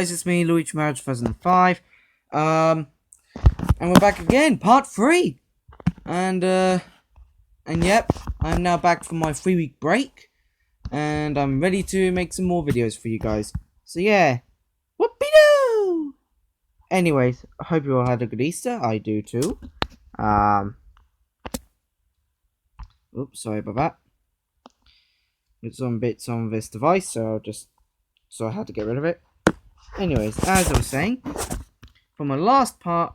Guys, it's me, Luigi Marriage 2005. And we're back again, part 3. And yep, I'm now back from my 3-week break. And I'm ready to make some more videos for you guys. So yeah, whoopee-doo! Anyways, I hope you all had a good Easter. I do too. Oops, sorry about that. It's some bits on this device, so I had to get rid of it. Anyways, as I was saying, for my last part,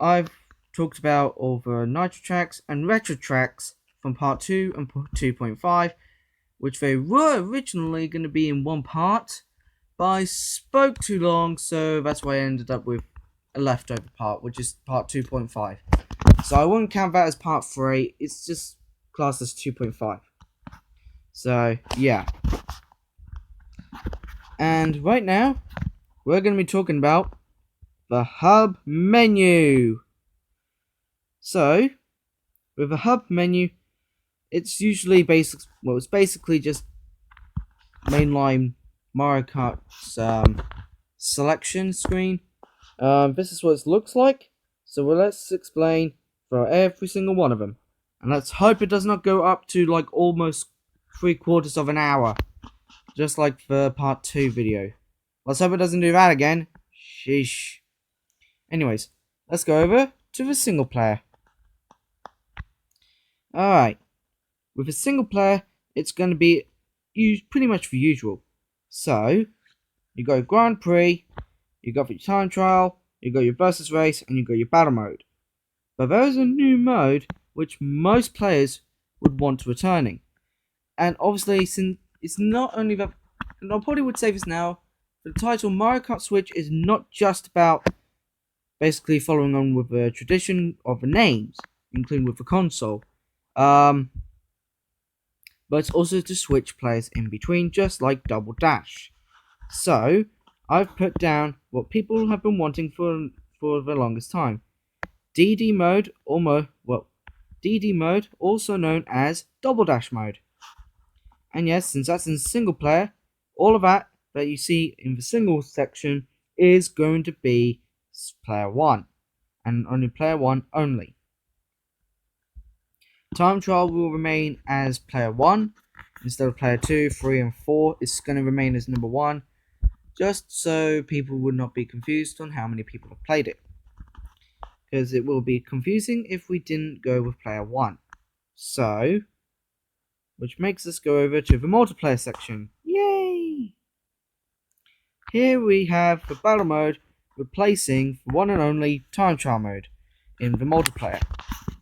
I've talked about all the nitro tracks and retro tracks from part 2 and 2.5, which they were originally going to be in one part, but I spoke too long, so that's why I ended up with a leftover part, which is part 2.5. So I won't count that as part 3, it's just classed as 2.5. So, yeah. And right now, we're going to be talking about the hub menu. So, with a hub menu, it's usually it's basically just mainline Mario Kart's selection screen. This is what it looks like. So let's explain for every single one of them, and let's hope it does not go up to like almost 3/4 of an hour, just like the part 2 video. Let's hope it doesn't do that again. Sheesh. Anyways, let's go over to the single player. Alright, with a single player, it's going to be pretty much the usual. So, you got your Grand Prix, you got your time trial, you got your versus race, and you got your battle mode. But there is a new mode which most players would want returning. And obviously, since it's not only that, and I probably would say this now, the title Mario Kart Switch is not just about basically following on with the tradition of the names, including with the console. But it's also to switch players in between, just like Double Dash. So, I've put down what people have been wanting for the longest time. DD mode, DD mode, also known as Double Dash mode. And yes, since that's in single player, all of that you see in the single section is going to be player 1, and only player 1 only. Time trial will remain as player 1 instead of player 2, 3, and 4. It's going to remain as number 1, just so people would not be confused on how many people have played it, because it will be confusing if we didn't go with player 1. So, which makes us go over to the multiplayer section. Yay! Here we have the battle mode replacing the one and only time trial mode in the multiplayer.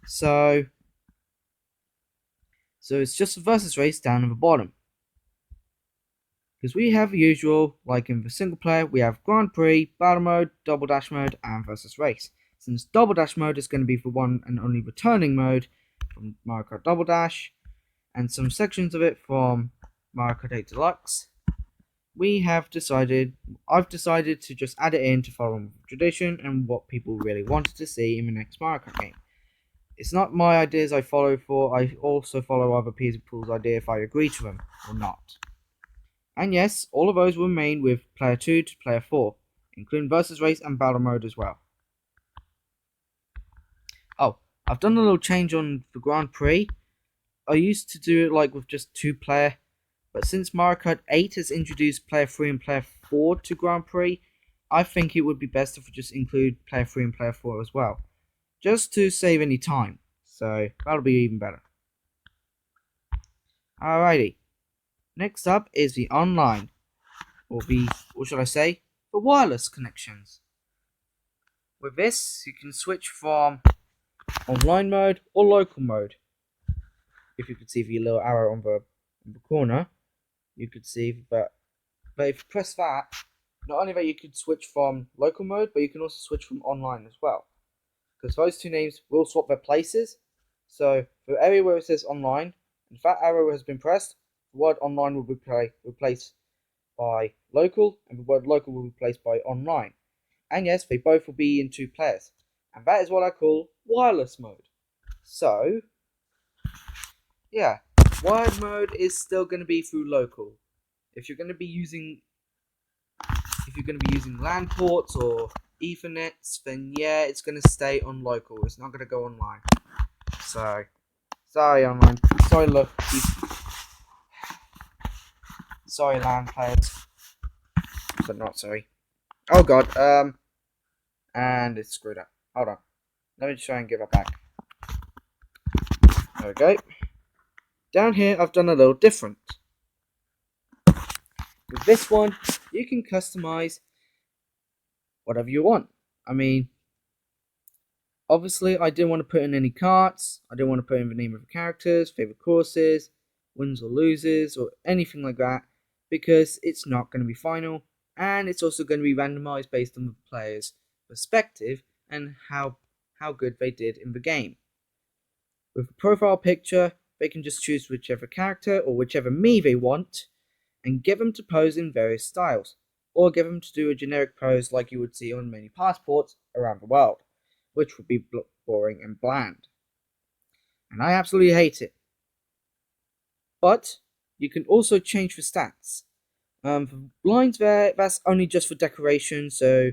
So it's just a versus race down at the bottom. Because we have the usual, like in the single player, we have Grand Prix, Battle Mode, Double Dash Mode, and Versus Race. Since Double Dash Mode is going to be the one and only returning mode from Mario Kart Double Dash, and some sections of it from Mario Kart 8 Deluxe, I've decided to just add it in to follow tradition and what people really wanted to see in the next Mario Kart game. It's not my ideas I follow for, I also follow other people's ideas if I agree to them or not. And yes, all of those will remain with player 2 to player 4, including versus race and battle mode as well. Oh, I've done a little change on the Grand Prix. I used to do it like with just 2 player, but since Mario Kart 8 has introduced player 3 and player 4 to Grand Prix, I think it would be best if we just include player 3 and player 4 as well, just to save any time, so that'll be even better. Alrighty, next up is the online, or should I say, the wireless connections. With this, you can switch from online mode or local mode. If you could see the little arrow on the corner, you could see that. But if you press that, not only that you could switch from local mode, but you can also switch from online as well. Because those two names will swap their places. So for area where it says online, if that arrow has been pressed, the word online will be replaced by local, and the word local will be replaced by online. And yes, they both will be in 2 players. And that is what I call wireless mode. So, yeah, wired mode is still going to be through local. If you're going to be if you're going to be using LAN ports or Ethernets, then yeah, it's going to stay on local. It's not going to go online. So, sorry online. Sorry, look. Sorry, LAN players. But not sorry. Oh god. And it's screwed up. Hold on. Let me try and give it back. There we go. Down here, I've done a little different. With this one, you can customize whatever you want. I mean, obviously, I didn't want to put in any carts. I didn't want to put in the name of the characters, favorite courses, wins or loses, or anything like that, because it's not going to be final, and it's also going to be randomized based on the player's perspective and how good they did in the game. With a profile picture, they can just choose whichever character or whichever me they want, and get them to pose in various styles, or get them to do a generic pose like you would see on many passports around the world, which would be boring and bland. And I absolutely hate it. But you can also change the stats. For blinds there, that's only just for decoration, so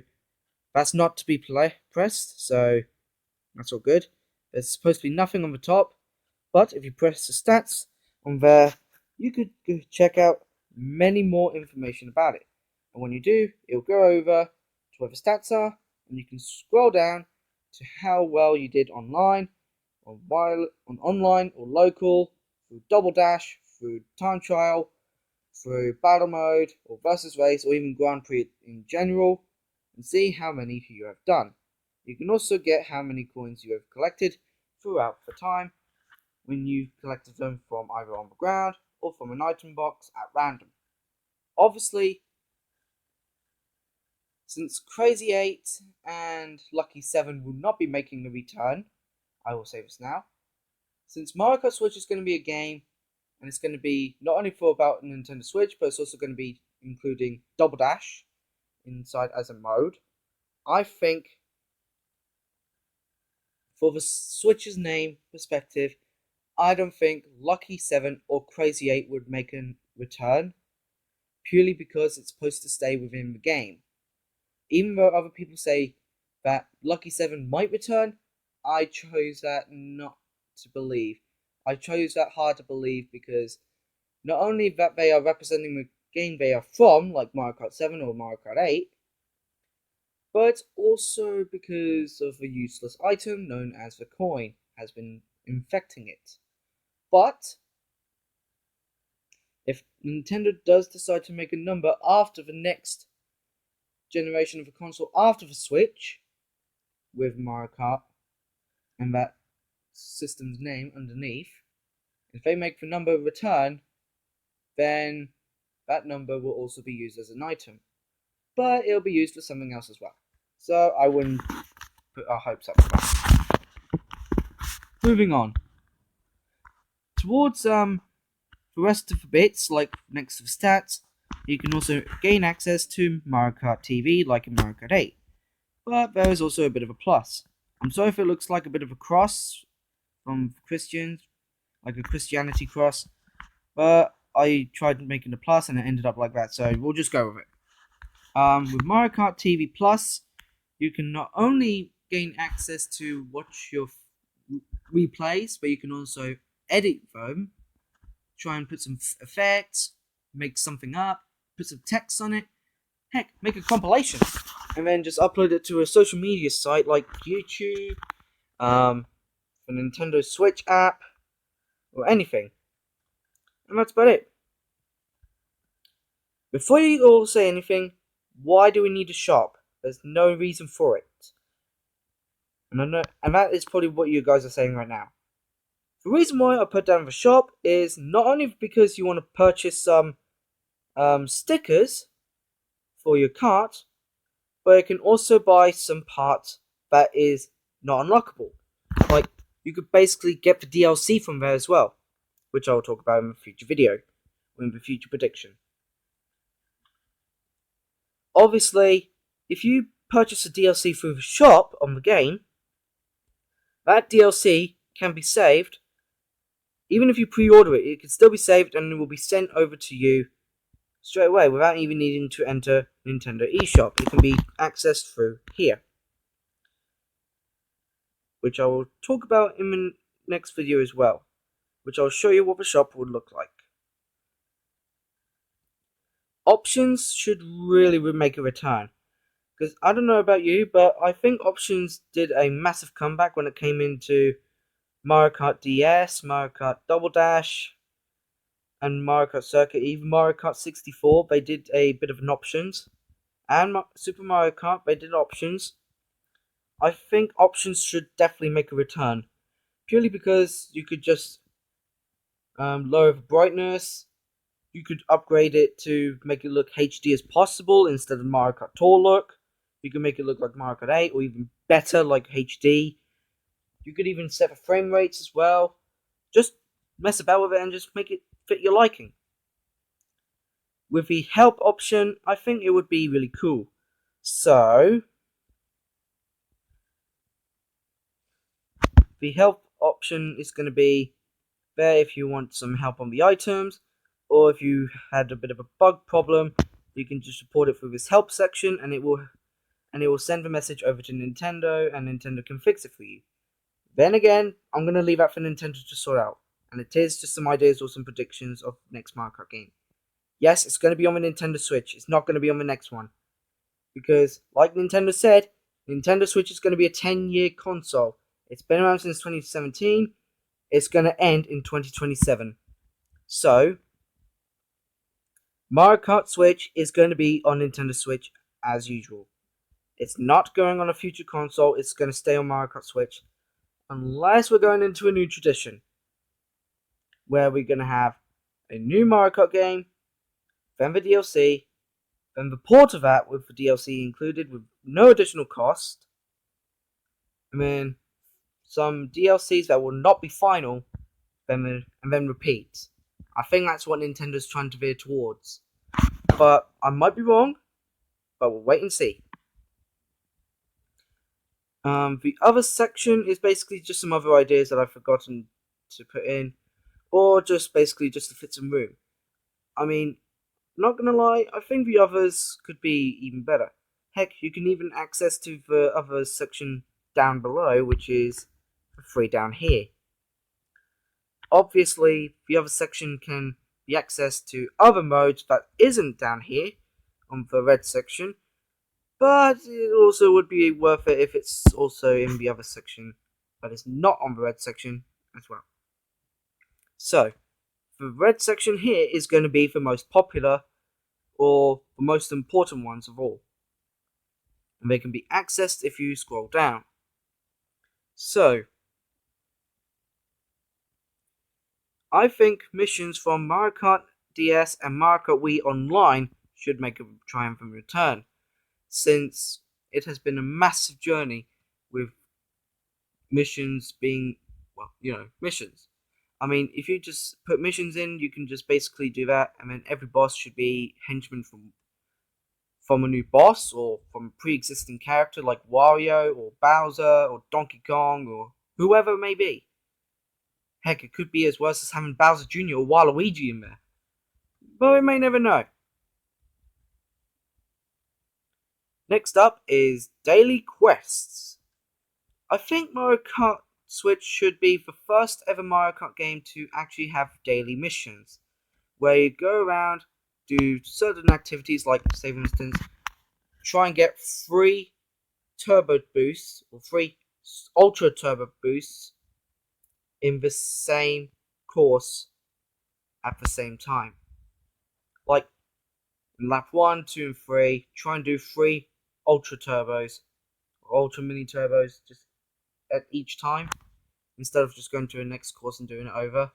that's not to be pressed, so that's all good. There's supposed to be nothing on the top, but if you press the stats on there, you could check out many more information about it. And when you do, it'll go over to where the stats are, and you can scroll down to how well you did online, on online or local, through double dash, through time trial, through battle mode or versus race, or even Grand Prix in general, and see how many you have done. You can also get how many coins you have collected throughout the time when you've collected them from either on the ground or from an item box at random. Obviously, since Crazy 8 and Lucky 7 will not be making the return, I will say this now. Since Mariokart Switch is going to be a game, and it's going to be not only for about Nintendo Switch, but it's also going to be including Double Dash inside as a mode, I think for the Switch's name perspective, I don't think Lucky 7 or Crazy 8 would make a return, purely because it's supposed to stay within the game. Even though other people say that Lucky 7 might return, I chose that not to believe. I chose that hard to believe because not only that they are representing the game they are from, like Mario Kart 7 or Mario Kart 8, but also because of a useless item known as the coin has been infecting it. But if Nintendo does decide to make a number after the next generation of a console after the Switch, with Mario Kart and that system's name underneath, if they make the number return, then that number will also be used as an item. But it'll be used for something else as well. So I wouldn't put our hopes up for that. Moving on. Towards the rest of the bits, like next to the stats, you can also gain access to Mario Kart TV like in Mario Kart 8. But there is also a bit of a plus. I'm sorry if it looks like a bit of a cross from Christians, like a Christianity cross, but I tried making a plus and it ended up like that, so we'll just go with it. With Mario Kart TV Plus, you can not only gain access to watch your replays, but you can also edit them, try and put some effects, make something up, put some text on it, heck, make a compilation, and then just upload it to a social media site like YouTube, the Nintendo Switch app, or anything. And that's about it. Before you all say anything, why do we need a shop? There's no reason for it. And that is probably what you guys are saying right now. The reason why I put down the shop is not only because you want to purchase some stickers for your cart, but you can also buy some parts that is not unlockable. Like, you could basically get the DLC from there as well, which I will talk about in a future video, in the future prediction. Obviously, if you purchase a DLC through the shop on the game, that DLC can be saved. Even if you pre-order it, it can still be saved and it will be sent over to you straight away without even needing to enter Nintendo eShop. It can be accessed through here, which I will talk about in the next video as well, which I'll show you what the shop would look like. Options should really make a return, because I don't know about you, but I think Options did a massive comeback when it came into Mario Kart DS, Mario Kart Double Dash, and Mario Kart Circuit. Even Mario Kart 64, they did a bit of an Options, and Super Mario Kart, they did Options. I think Options should definitely make a return, purely because you could just lower the brightness. You could upgrade it to make it look HD as possible instead of Mario Kart Tour look. You can make it look like Mario Kart 8 or even better like HD. You could even set the frame rates as well. Just mess about with it and just make it fit your liking. With the help option, I think it would be really cool. So, the help option is going to be there if you want some help on the items, or if you had a bit of a bug problem, you can just report it through this help section, and it will send the message over to Nintendo, and Nintendo can fix it for you. Then again, I'm going to leave that for Nintendo to sort out, and it is just some ideas or some predictions of next Mario Kart game. Yes, it's going to be on the Nintendo Switch. It's not going to be on the next one, because like Nintendo said, Nintendo Switch is going to be a 10-year console. It's been around since 2017. It's going to end in 2027. So, Mario Kart Switch is going to be on Nintendo Switch as usual. It's not going on a future console. It's going to stay on Mario Kart Switch. Unless we're going into a new tradition, where we're going to have a new Mario Kart game, then the DLC, then the port of that with the DLC included with no additional cost, and then some DLCs that will not be final, and then repeat. I think that's what Nintendo's trying to veer towards. But I might be wrong, but we'll wait and see. The other section is basically just some other ideas that I've forgotten to put in, or just basically just to fit some room. I mean, not gonna lie, I think the others could be even better. Heck, you can even access to the other section down below, which is free down here. Obviously, the other section can be accessed to other modes that isn't down here on the red section, but it also would be worth it if it's also in the other section that is not on the red section as well. So, the red section here is going to be the most popular or the most important ones of all, and they can be accessed if you scroll down. So, I think missions from Mario Kart DS and Mario Kart Wii Online should make a triumphant return, since it has been a massive journey with missions being, well, missions. I mean, if you just put missions in, you can just basically do that, and then every boss should be henchmen from a new boss or from a pre-existing character like Wario or Bowser or Donkey Kong or whoever it may be. Heck, it could be as worse as having Bowser Jr. or Waluigi in there. But we may never know. Next up is daily quests. I think Mario Kart Switch should be the first ever Mario Kart game to actually have daily missions, where you go around, do certain activities like, say for instance, try and get 3 turbo boosts or 3 ultra turbo boosts in the same course at the same time. Like in lap 1, 2, and 3, try and do 3 ultra turbos or ultra mini turbos just at each time, instead of just going to the next course and doing it over.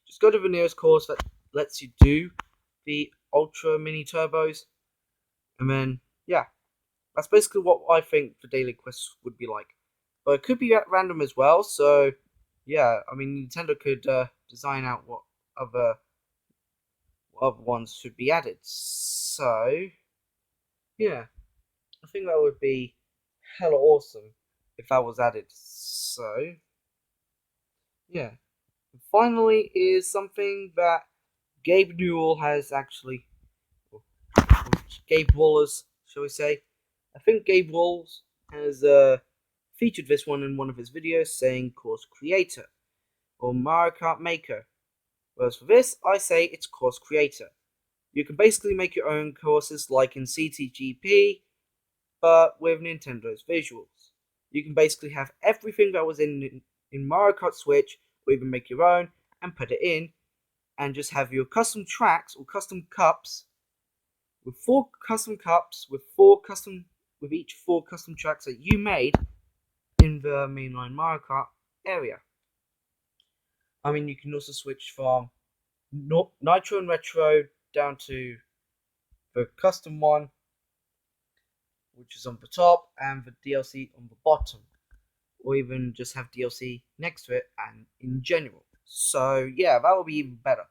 Just go to the nearest course that lets you do the ultra mini turbos, and then yeah, that's basically what I think the daily quests would be like. But it could be at random as well, so yeah, I mean Nintendo could design out what other ones should be added. So yeah, I think that would be hella awesome if that was added. So yeah. Finally is something that Gabe Newell has actually Gabe Wallace, shall we say. I think Gabe Wallace has featured this one in one of his videos, saying course creator or Mario Kart maker. Whereas for this, I say it's course creator. You can basically make your own courses like in CTGP, but with Nintendo's visuals. You can basically have everything that was in Mario Kart Switch, or even make your own and put it in, and just have your custom tracks or custom cups with four custom cups with each four custom tracks that you made in the mainline Mario Kart area. I mean, you can also switch from Nitro and Retro down to the custom one, which is on the top, and the DLC on the bottom, or even just have DLC next to it and in general. So yeah, that will be even better,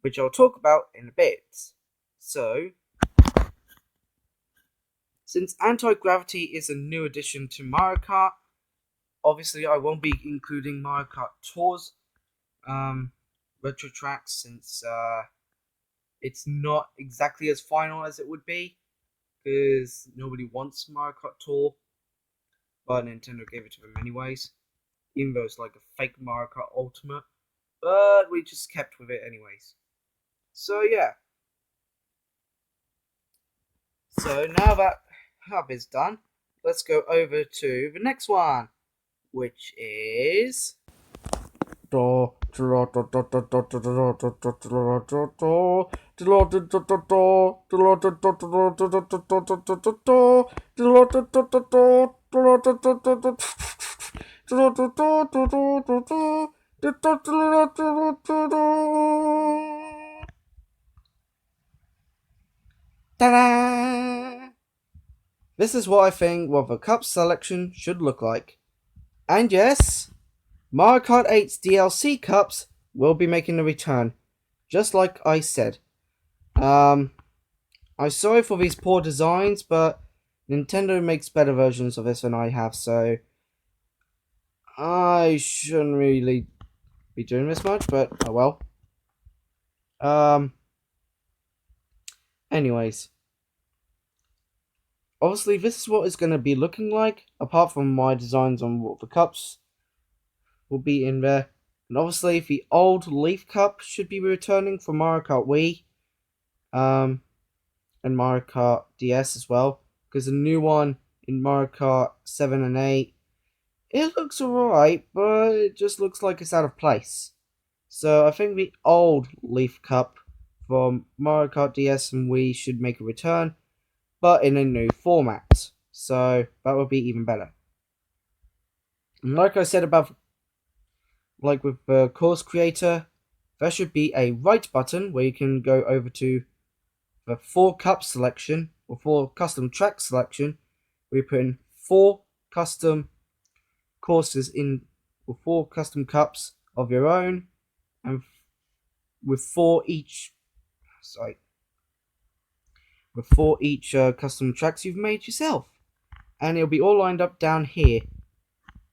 which I'll talk about in a bit. So, since anti-gravity is a new addition to Mario Kart, obviously I won't be including Mario Kart Tours retro tracks, since it's not exactly as final as it would be, because nobody wants Mario Kart Tour, but Nintendo gave it to them anyways, even though it's like a fake Mario Kart Ultimate, but we just kept with it anyways. So yeah. So now that hub is done, let's go over to the next one, which is ta-da! This is what I think what the cup selection should look like. And yes, Mario Kart 8's DLC cups will be making a return, just like I said. I'm sorry for these poor designs, but Nintendo makes better versions of this than I have, so I shouldn't really be doing this much, but oh well. Anyways. Obviously, this is what it's going to be looking like, apart from my designs on what the cups will be in there. And obviously, the old Leaf Cup should be returning for Mario Kart Wii, and Mario Kart DS as well, because the new one in Mario Kart 7 and 8, it looks alright, but it just looks like it's out of place. So I think the old Leaf Cup from Mario Kart DS and Wii should make a return, but in a new format. So that would be even better. And like I said above, like with the course creator, there should be a right button where you can go over to the 4 cup selection or 4 custom track selection, where you put in 4 custom courses in or 4 custom cups of your own, and with 4 each custom tracks you've made yourself, and it'll be all lined up down here.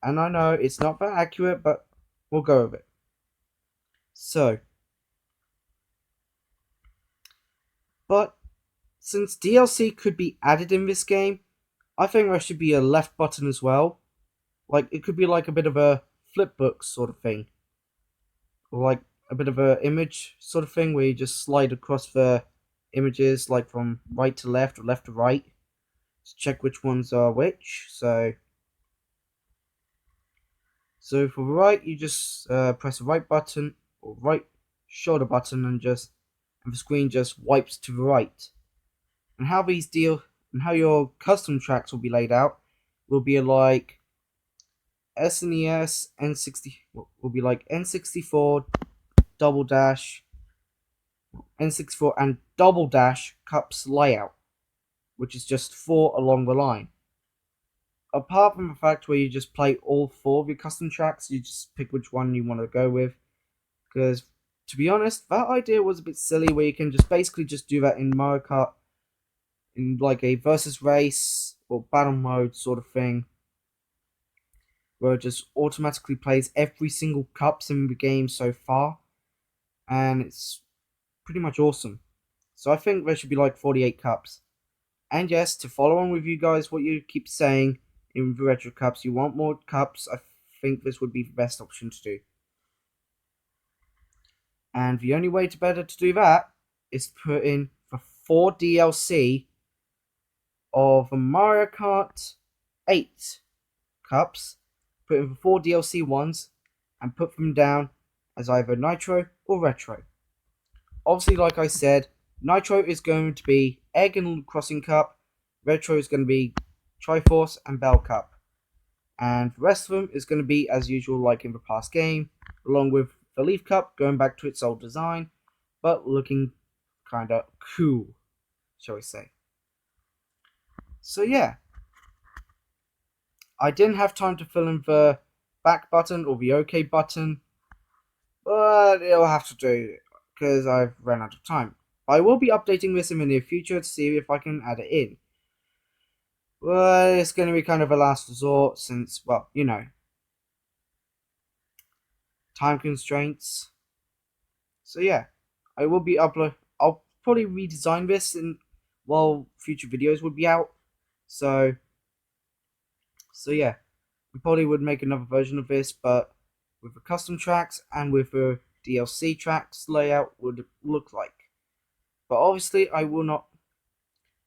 And I know it's not that accurate, but we'll go with it. So, but since DLC could be added in this game, I think there should be a left button as well. Like, it could be like a bit of a flipbook sort of thing, or like a bit of a image sort of thing where you just slide across the images, like from right to left or left to right, to check which ones are which. So for the right, you just press the right button or right shoulder button, and the screen just wipes to the right. And how your custom tracks will be laid out will be like SNES, N60 will be like N64, Double Dash, N64 and Double Dash cups layout, which is just 4 along the line. Apart from the fact where you just play all 4 of your custom tracks, you just pick which one you want to go with. Because, to be honest, that idea was a bit silly, where you can just basically just do that in Mario Kart, in like a versus race or battle mode sort of thing, where it just automatically plays every single cups in the game so far, and it's pretty much awesome. So I think there should be like 48 cups. And yes, to follow on with you guys, what you keep saying in the retro cups, you want more cups, I think this would be the best option to do. And the only way to better to do that is to put in the 4 DLC of the Mario Kart 8 cups, put in the 4 DLC ones, and put them down as either Nitro or Retro. Obviously, like I said, Nitro is going to be Egg and Crossing Cup, Retro is going to be Triforce and Bell Cup, and the rest of them is going to be as usual like in the past game, along with the Leaf Cup going back to its old design, but looking kinda cool, shall we say. So yeah, I didn't have time to fill in the back button or the OK button, but it'll have to do because I've run out of time. I will be updating this in the near future to see if I can add it in. But it's going to be kind of a last resort since, well, you know, time constraints. So yeah, I will be upload. I'll probably redesign this and while future videos would be out. So yeah, we probably would make another version of this, but with the custom tracks and with the DLC tracks layout would look like. But obviously, I will not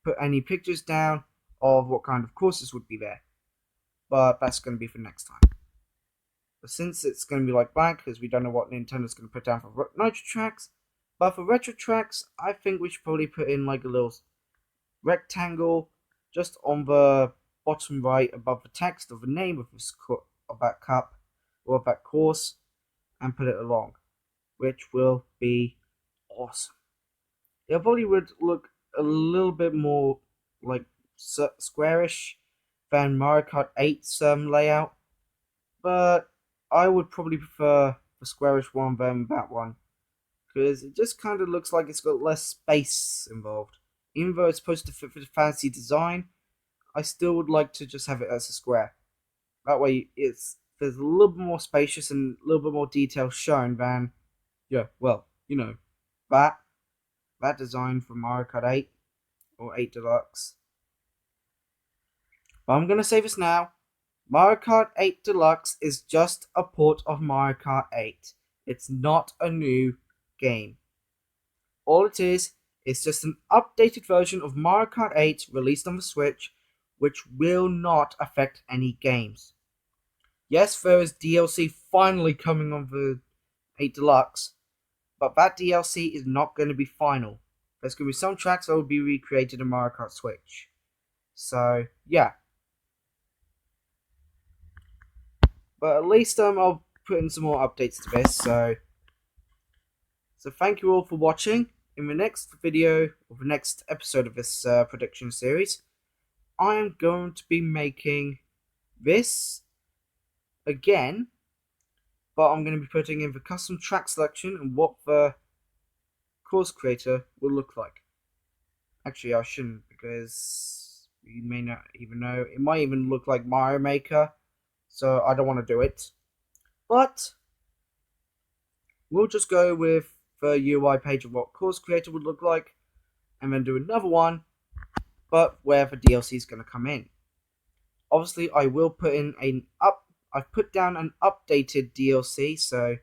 put any pictures down of what kind of courses would be there. But that's going to be for next time. But since it's going to be like blank, because we don't know what Nintendo's going to put down for Nitro tracks, but for retro tracks, I think we should probably put in like a little rectangle just on the bottom right above the text of the name of this of that cup or of that course, and put it along, which will be awesome. It probably would look a little bit more like squarish than Mario Kart 8's layout, but I would probably prefer the squarish one than that one, because it just kind of looks like it's got less space involved. Even though it's supposed to fit for the fancy design, I still would like to just have it as a square. That way, there's a little bit more spacious and a little bit more detail shown than, yeah, well, you know, that design from Mario Kart 8 or 8 Deluxe. But I'm gonna say this now. Mario Kart 8 Deluxe is just a port of Mario Kart 8. It's not a new game. All it is just an updated version of Mario Kart 8 released on the Switch, which will not affect any games. Yes, there is DLC finally coming on the 8 Deluxe, but that DLC is not going to be final. There's going to be some tracks that will be recreated in Mario Kart Switch. So, yeah. But at least I'll put in some more updates to this. So thank you all for watching. In the next video, or the next episode of this prediction series, I am going to be making this again, but I'm going to be putting in the custom track selection and what the course creator will look like. Actually, I shouldn't, because you may not even know. It might even look like Mario Maker, so I don't want to do it. But we'll just go with the UI page of what course creator would look like, and then do another one, but where the DLC is going to come in. Obviously, I will put in I've put down an updated DLC, so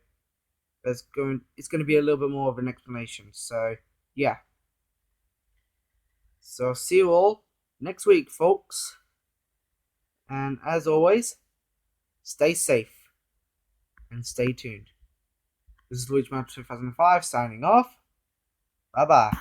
it's going to be a little bit more of an explanation. So yeah. So I'll see you all next week, folks. And as always, stay safe and stay tuned. This is Luigi Map 2005 signing off. Bye bye.